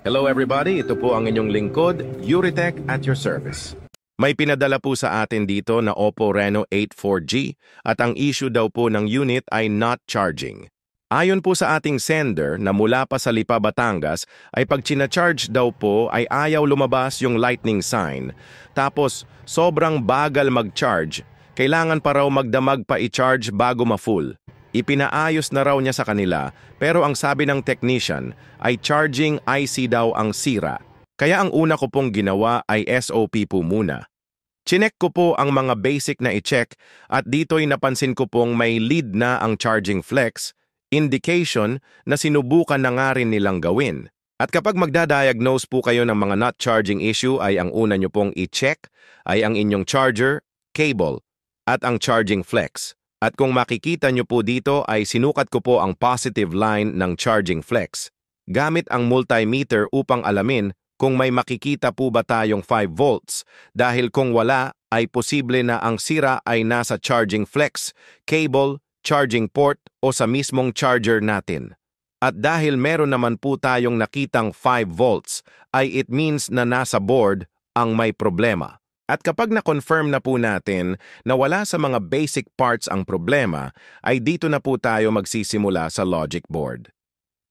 Hello everybody, ito po ang inyong lingkod, Euritech at your service. May pinadala po sa atin dito na Oppo Reno 8 4G at ang issue daw po ng unit ay not charging. Ayon po sa ating sender na mula pa sa Lipa, Batangas ay pag charge daw po ay ayaw lumabas yung lightning sign. Tapos sobrang bagal mag-charge, kailangan pa raw magdamag pa i-charge bago ma-full. Ipinaayos na raw niya sa kanila pero ang sabi ng technician ay charging IC daw ang sira. Kaya ang una ko pong ginawa ay SOP po muna. Chinek ko po ang mga basic na i-check at dito'y napansin ko pong may lead na ang charging flex, indication na sinubukan na nga rin nilang gawin. At kapag magdadiagnose po kayo ng mga not charging issue ay ang una nyo pong i-check ay ang inyong charger, cable at ang charging flex. At kung makikita nyo po dito ay sinukat ko po ang positive line ng charging flex gamit ang multimeter upang alamin kung may makikita po ba tayong 5 volts dahil kung wala ay posible na ang sira ay nasa charging flex, cable, charging port o sa mismong charger natin. At dahil meron naman po tayong nakitang 5 volts ay it means na nasa board ang may problema. At kapag na-confirm na po natin na wala sa mga basic parts ang problema, ay dito na po tayo magsisimula sa logic board.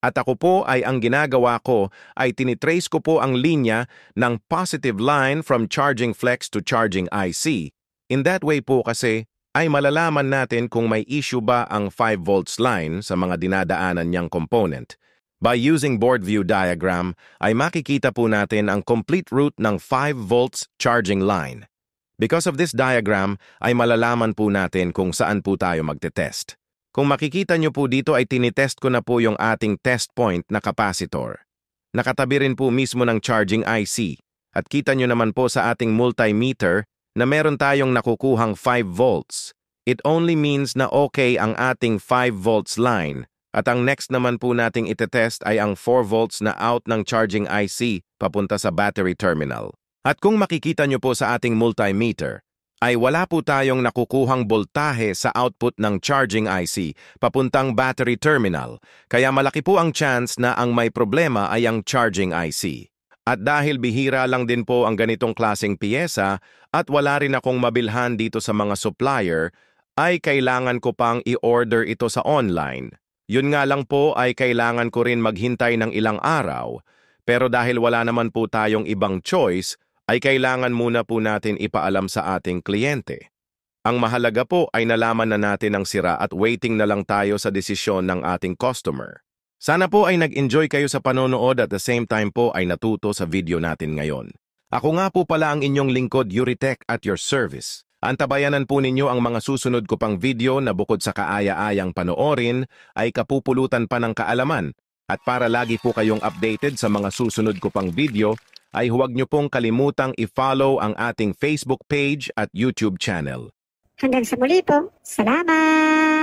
At ako po ay ang ginagawa ko ay tinitrace ko po ang linya ng positive line from charging flex to charging IC. In that way po kasi ay malalaman natin kung may issue ba ang 5 volts line sa mga dinadaanan niyang component. By using board view diagram, ay makikita po natin ang complete route ng 5 volts charging line. Because of this diagram, ay malalaman po natin kung saan po tayo magte-test. Kung makikita nyo po dito ay tinitest ko na po yung ating test point na capacitor. Nakatabi rin po mismo ng charging IC. At kita nyo naman po sa ating multimeter na meron tayong nakukuhang 5 volts. It only means na okay ang ating 5 volts line. At ang next naman po nating itetest ay ang 4 volts na out ng charging IC papunta sa battery terminal. At kung makikita nyo po sa ating multimeter, ay wala po tayong nakukuhang boltahe sa output ng charging IC papuntang battery terminal, kaya malaki po ang chance na ang may problema ay ang charging IC. At dahil bihira lang din po ang ganitong klaseng piyesa at wala rin akong mabilhan dito sa mga supplier, ay kailangan ko pang i-order ito sa online. Yun nga lang po ay kailangan ko rin maghintay ng ilang araw, pero dahil wala naman po tayong ibang choice, ay kailangan muna po natin ipaalam sa ating kliyente. Ang mahalaga po ay nalaman na natin ang sira at waiting na lang tayo sa desisyon ng ating customer. Sana po ay nag-enjoy kayo sa panonood at the same time po ay natuto sa video natin ngayon. Ako nga po pala ang inyong lingkod Euritech at your service. Antabayanan po ninyo ang mga susunod ko pang video na bukod sa kaaya-ayang panoorin ay kapupulutan pa ng kaalaman. At para lagi po kayong updated sa mga susunod ko pang video, ay huwag nyo pong kalimutang i-follow ang ating Facebook page at YouTube channel. Hanggang sa muli po. Salamat!